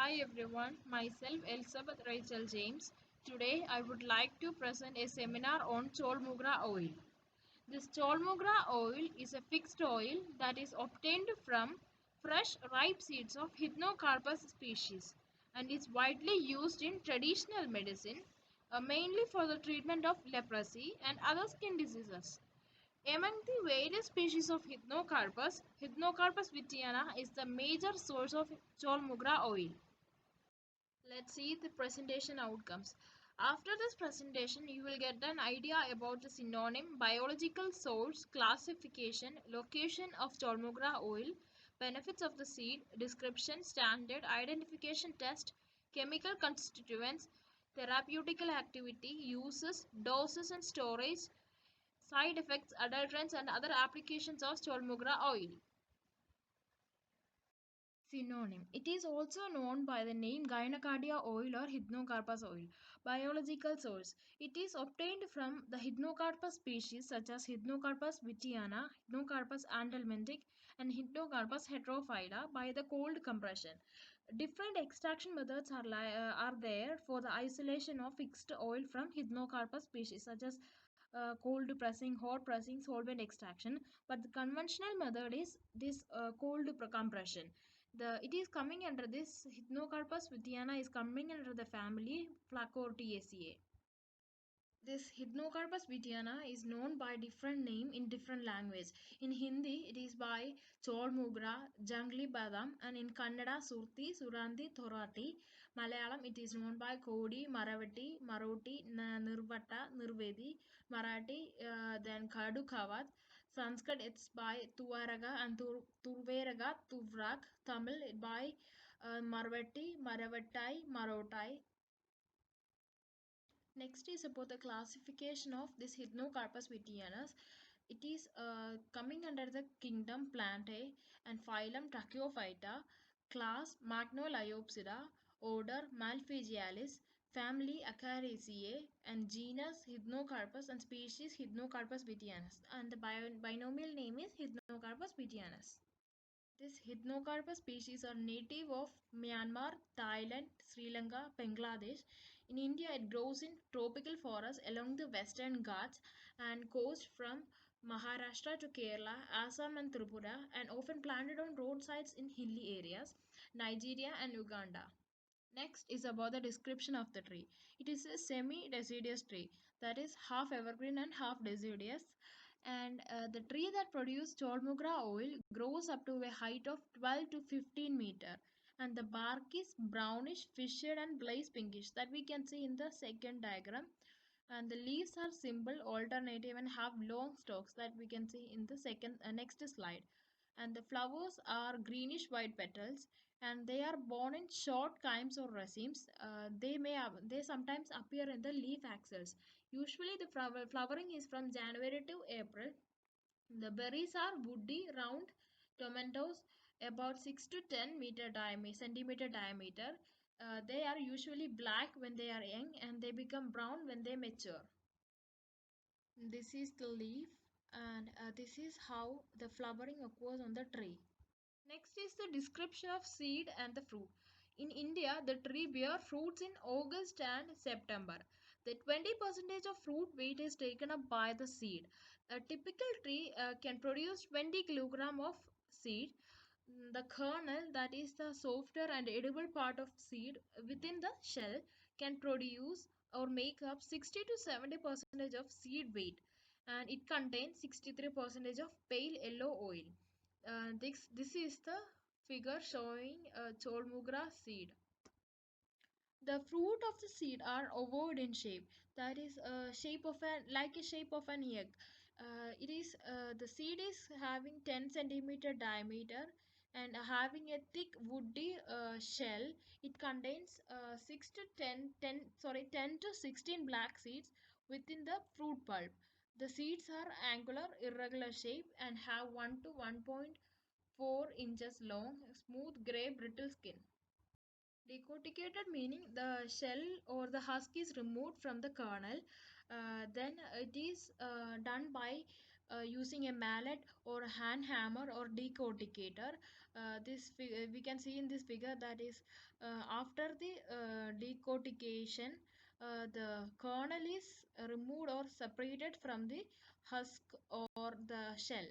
Hi everyone, myself Elizabeth Rachel James. Today I would like to present a seminar on Cholmugra oil. This Cholmugra oil is a fixed oil that is obtained from fresh ripe seeds of Hypnocarpus species and is widely used in traditional medicine, mainly for the treatment of leprosy and other skin diseases. Among the various species of Hypnocarpus vitiana is the major source of Cholmugra oil. Let's see the presentation outcomes. After this presentation, you will get an idea about the synonym, biological source, classification, location of Cholmugra oil, benefits of the seed, description, standard, identification test, chemical constituents, therapeutical activity, uses, doses and storage, side effects, adulterants and other applications of Cholmugra oil. Synonym. It is also known by the name Gynocardia oil or Hypnocarpus oil. Biological source. It is obtained from the Hypnocarpus species such as Hypnocarpus vitiana, Hypnocarpus anthelmintic, and Hypnocarpus heterophylla by the cold compression. Different extraction methods are there for the isolation of fixed oil from Hypnocarpus species such as cold pressing, hot pressing, solvent extraction. But the conventional method is this cold compression. It is coming under this Hypnocarpus vitiana is coming under the family Flacourtiaceae. This Hypnocarpus vitiana is known by different name in different language. In Hindi, it is by Cholmugra, Jangli Badam, and in Kannada, Surti, Suranthi, Thorati. Malayalam, it is known by Kodi, Maravati, Maroti, Nirvata, Nirvedi, Marathi, then Kadu Kavat. Sanskrit, it's by Tuvaraga and Turveraga, Tuvrak. Tamil, by Marvati, Maravatai, Marotai. Next is about the classification of this Hypnocarpus vitianus. It is coming under the kingdom Plantae and phylum Trachyophyta, class Magnoliopsida, order Malpighialis, family Acariaceae, and genus Hypnocarpus and species Hypnocarpus vitianus. And the binomial name is Hypnocarpus vitianus. This Hypnocarpus species are native of Myanmar, Thailand, Sri Lanka, Bangladesh. In India, it grows in tropical forests along the western Ghats and coast from Maharashtra to Kerala, Assam and Tripura, and often planted on roadsides in hilly areas, Nigeria and Uganda. Next is about the description of the tree. It is a semi-deciduous tree, that is half evergreen and half deciduous. And the tree that produces Cholmugra oil grows up to a height of 12 to 15 meter. And the bark is brownish, fissured and blaze pinkish that we can see in the second diagram. And the leaves are simple, alternative and have long stalks that we can see in the next slide. And the flowers are greenish white petals and they are borne in short cymes or racemes. They sometimes appear in the leaf axils. Usually the flowering is from January to April. The berries are woody, round tomatoes about 6 to 10 centimeter diameter. They are usually black when they are young and they become brown when they mature. This is the leaf and this is how the flowering occurs on the tree. Next is the description of seed and the fruit. In India, the tree bears fruits in August and September. The 20% of fruit weight is taken up by the seed. A typical tree can produce 20 kilogram of seed. The kernel, that is the softer and edible part of seed within the shell, can produce or make up 60 to 70% of seed weight, and it contains 63% of pale yellow oil. This is the figure showing Cholmugra seed. The fruit of the seed are ovoid in shape, that is a shape of an egg. The seed is having 10 centimeter diameter and having a thick woody shell. It contains 6 to 10 to 16 black seeds within the fruit pulp. The seeds are angular, irregular shape and have 1 to 1.4 inches long, smooth gray brittle skin. Decorticated meaning the shell or the husk is removed from the kernel. Then it is done by using a mallet or a hand hammer or decorticator. We can see in this figure that is after the decortication, the kernel is removed or separated from the husk or the shell.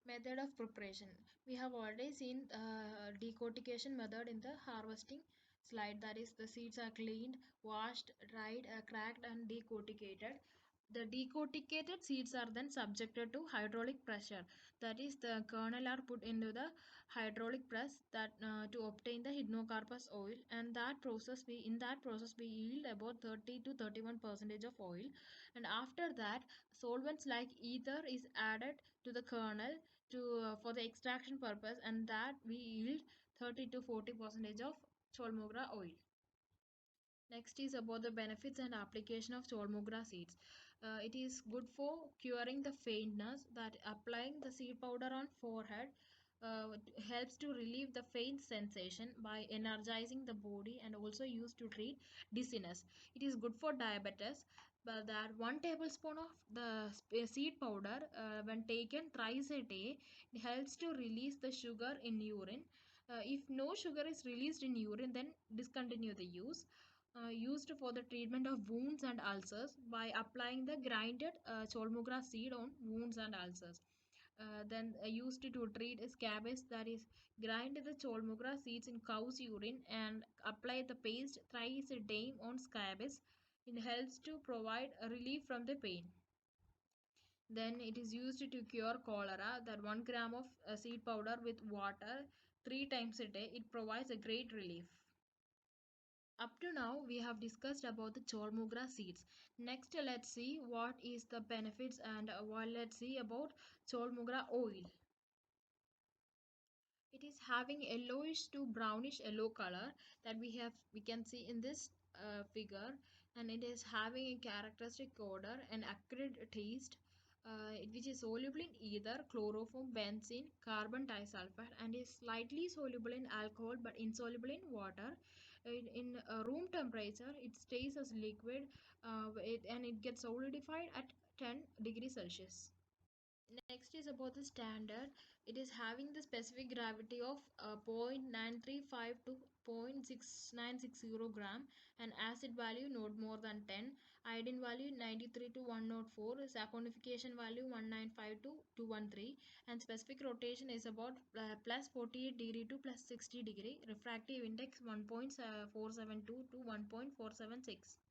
Method of preparation. We have already seen decortication method in the harvesting slide. That is, the seeds are cleaned, washed, dried, cracked and decorticated. The decorticated seeds are then subjected to hydraulic pressure. That is, the kernel are put into the hydraulic press that to obtain the hydrocarpus oil, and in that process we yield about 30 to 31 percentage of oil. And after that, solvents like ether is added to the kernel for the extraction purpose, and that we yield 30 to 40 percentage of cholmogra oil. Next is about the benefits and application of cholmogra seeds. It is good for curing the faintness, that applying the seed powder on forehead helps to relieve the faint sensation by energizing the body, and also used to treat dizziness. It is good for diabetes, but that 1 tablespoon of the seed powder when taken thrice a day helps to release the sugar in urine. If no sugar is released in urine, then discontinue the use. Used for the treatment of wounds and ulcers by applying the grinded cholmogra seed on wounds and ulcers. Then used to treat scabies, that is, grind the cholmogra seeds in cow's urine and apply the paste thrice a day on scabies. It helps to provide a relief from the pain. Then it is used to cure cholera, that 1 gram of seed powder with water 3 times a day. It provides a great relief. Up to now, we have discussed about the cholmogra seeds. Next, let's see what is the benefits, and let's see about cholmogra oil. It is having yellowish to brownish yellow color that we can see in this figure, and it is having a characteristic odor and acrid taste, which is soluble in either chloroform, benzene, carbon disulfide, and is slightly soluble in alcohol but insoluble in water. In room temperature, it stays as liquid, and it gets solidified at 10 degrees Celsius. Next is about the standard. It is having the specific gravity of 0.935 to 0.6960 gram, and acid value not more than 10, iodine value 93 to 104, saponification value 195 to 213, and specific rotation is about plus 48 degree to plus 60 degree, refractive index 1.472 to 1.476.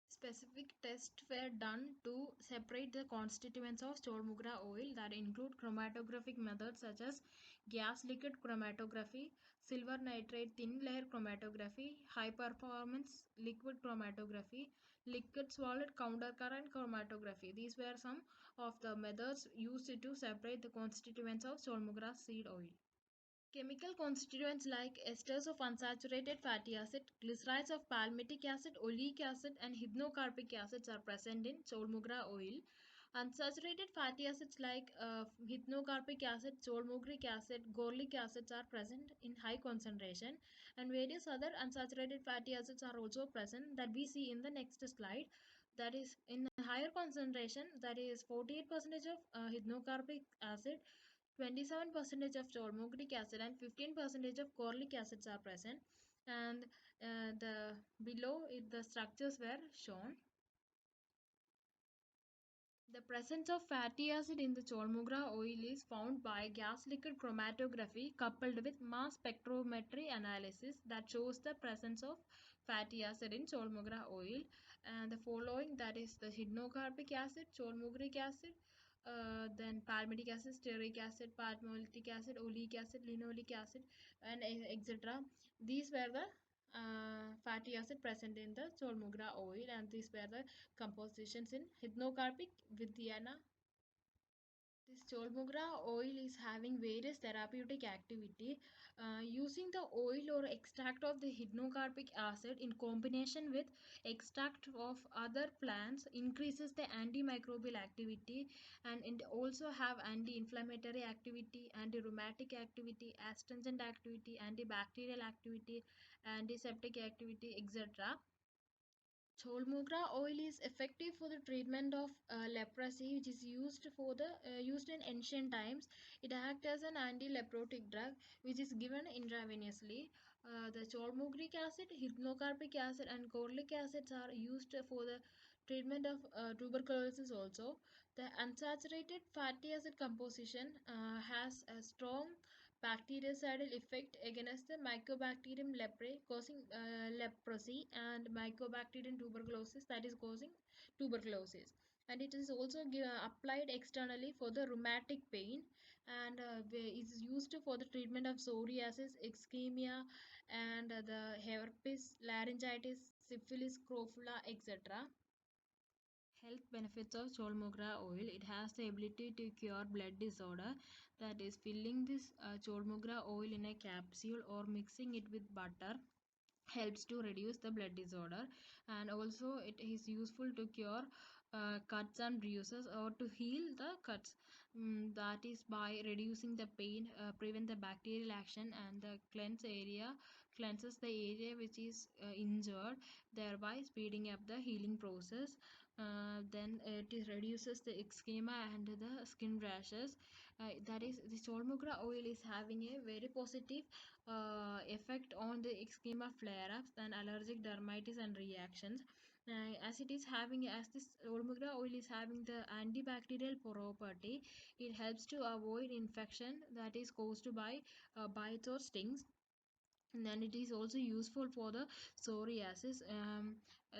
Specific tests were done to separate the constituents of cholmogra oil, that include chromatographic methods such as gas liquid chromatography, silver nitrate thin layer chromatography, high performance liquid chromatography, liquid solid countercurrent chromatography. These were some of the methods used to separate the constituents of cholmogra seed oil. Chemical constituents like esters of unsaturated fatty acid, glycerides of palmitic acid, oleic acid, and hypnocarpic acids are present in cholmogra oil. Unsaturated fatty acids like hypnocarpic acid, cholmogric acid, gorlic acids are present in high concentration, and various other unsaturated fatty acids are also present that we see in the next slide. That is in higher concentration, that is 48% of hypnocarpic acid, 27% of cholmogric acid, and 15% of chorlic acids are present, and the below the structures were shown. The presence of fatty acid in the cholmogra oil is found by gas liquid chromatography coupled with mass spectrometry analysis that shows the presence of fatty acid in cholmogra oil. And the following, that is the hydrocarbic acid, cholmogric acid, then palmitic acid, stearic acid, palmolitic acid, oleic acid, linoleic acid, and etc. These were the fatty acid present in the cholmogra oil, and these were the compositions in hypnocarpic vidyana. This cholmogra oil is having various therapeutic activity. Using the oil or extract of the hypnocarpic acid in combination with extract of other plants increases the antimicrobial activity, and it also have anti-inflammatory activity, anti-rheumatic activity, astringent activity, antibacterial activity, antiseptic activity, etc. Cholmogra oil is effective for the treatment of leprosy, which is used in ancient times. It acts as an anti-leprotic drug, which is given intravenously. The cholmogric acid, hypnocarpic acid, and cholic acids are used for the treatment of tuberculosis. Also, the unsaturated fatty acid composition has a strong bactericidal effect against the Mycobacterium leprae, causing leprosy, and Mycobacterium tuberculosis, that is causing tuberculosis. And it is also applied externally for the rheumatic pain, and is used for the treatment of psoriasis, ischemia, and the herpes, laryngitis, syphilis, scrofula, etc. Health benefits of Cholmogra oil. It has the ability to cure blood disorder, that is filling this Cholmogra oil in a capsule or mixing it with butter helps to reduce the blood disorder, and also it is useful to cure cuts and bruises or to heal the cuts. That is by reducing the pain, prevent the bacterial action, and the cleanses the area which is injured, thereby speeding up the healing process. Then it reduces the eczema and the skin rashes. That is, the Cholmogra oil is having a very positive effect on the eczema flare-ups and allergic dermatitis and reactions. As it is having, as this Olmugra oil is having the antibacterial property, it helps to avoid infection that is caused by bites or stings. And then it is also useful for the psoriasis.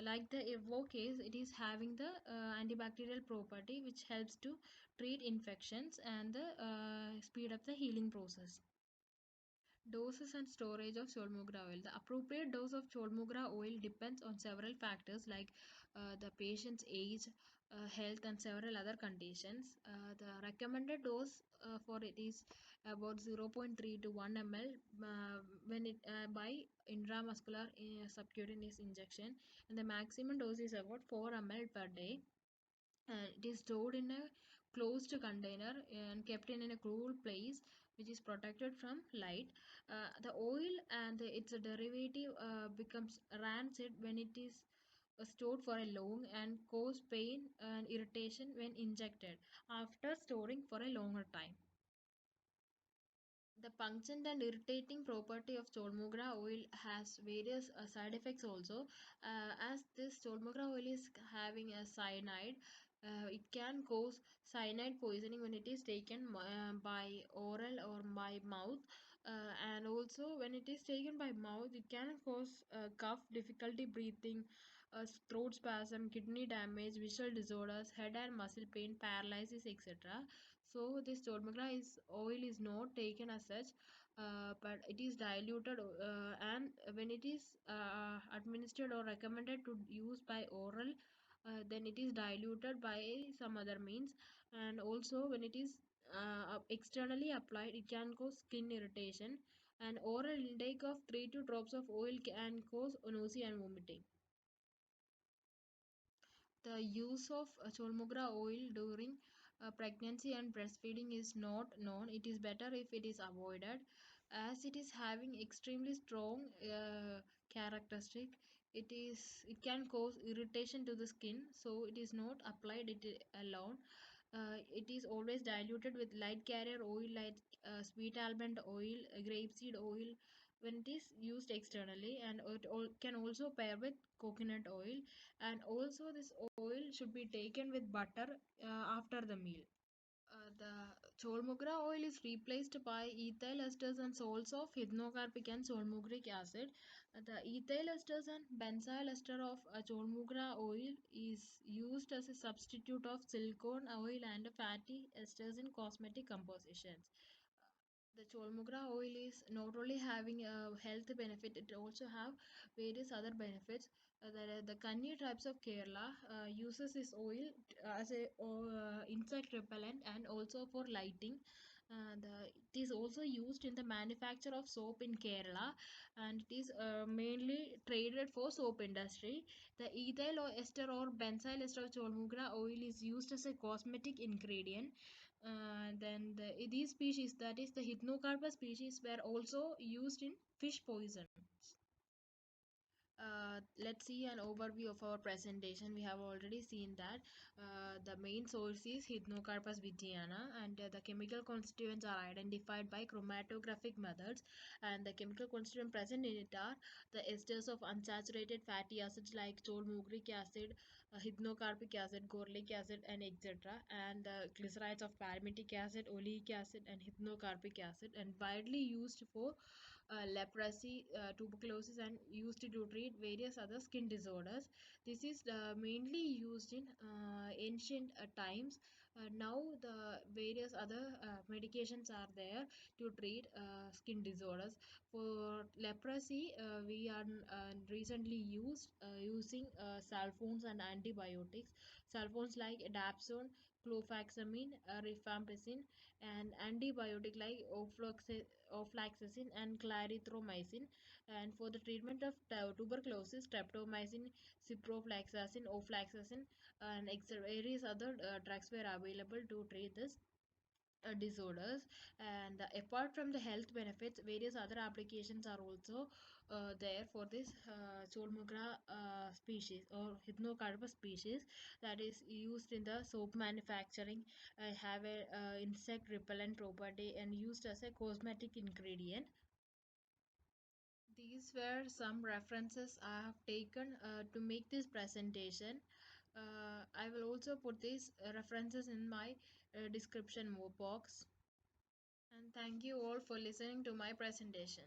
Like the Evo case, it is having the antibacterial property which helps to treat infections and the speed up the healing process. Doses and storage of Cholmogra oil. The appropriate dose of Cholmogra oil depends on several factors like the patient's age, health, and several other conditions. The recommended dose for it is about 0.3 to 1 ml when it by intramuscular subcutaneous injection, and the maximum dose is about 4 ml per day. It is stored in a closed container and kept in a cool place which is protected from light. The oil and its derivative becomes rancid when it is stored for a long and cause pain and irritation when injected after storing for a longer time. The pungent and irritating property of Cholmogra oil has various side effects also. As this Cholmogra oil is having a cyanide, it can cause cyanide poisoning when it is taken by oral or by mouth. And also when it is taken by mouth, it can cause cough, difficulty breathing, throat spasm, kidney damage, visual disorders, head and muscle pain, paralysis, etc. So this Cholmagra is oil is not taken as such, but it is diluted, and when it is administered or recommended to use by oral, then it is diluted by some other means. And also when it is externally applied, it can cause skin irritation. And oral intake of 3 to drops of oil can cause nausea and vomiting. The use of Cholmogra oil during pregnancy and breastfeeding is not known. It is better if it is avoided, as it is having extremely strong characteristic. It can cause irritation to the skin, so it is not applied it alone. It is always diluted with light carrier oil like sweet almond oil, grapeseed oil when it is used externally, and it can also pair with coconut oil. And also this oil should be taken with butter after the meal. The Cholmogra oil is replaced by ethyl esters and salts of hydrocarpic and cholmogric acid. The ethyl esters and benzyl ester of Cholmogra oil is used as a substitute of silicone oil and fatty esters in cosmetic compositions. The Cholmogra oil is not only having a health benefit, it also have various other benefits. The Kanni tribes of Kerala uses this oil as a insect repellent and also for lighting. It is also used in the manufacture of soap in Kerala, and it is mainly traded for soap industry. The ethyl or ester or benzyl ester of Cholmogra oil is used as a cosmetic ingredient. Then these species, that is the Hypnocarpa species, were also used in fish poison. let's see an overview of our presentation. We have already seen that the main source is Hypnocarpus bitiana, and the chemical constituents are identified by chromatographic methods, and the chemical constituent present in it are the esters of unsaturated fatty acids like cholmugric acid, hypnocarpic acid, gorlic acid, and etc., and the glycerides of palmitic acid, oleic acid, and hypnocarpic acid, and widely used for leprosy, tuberculosis, and used to treat various other skin disorders. This is mainly used in ancient times. Now the various other medications are there to treat skin disorders. For leprosy, we are recently using sulfones and antibiotics. Sulfones like dapsone, clofaxamine, rifampicin, and antibiotic like ofloxacin and clarithromycin. And for the treatment of tuberculosis, streptomycin, ciprofloxacin, ofloxacin, and various other drugs were available to treat this disorders. And apart from the health benefits, various other applications are also there for this Cholmugra species or Hypnocarpus species, that is used in the soap manufacturing, have a insect repellent property, and used as a cosmetic ingredient. These were some references I have taken to make this presentation. I will also put these references in my description box. And thank you all for listening to my presentation.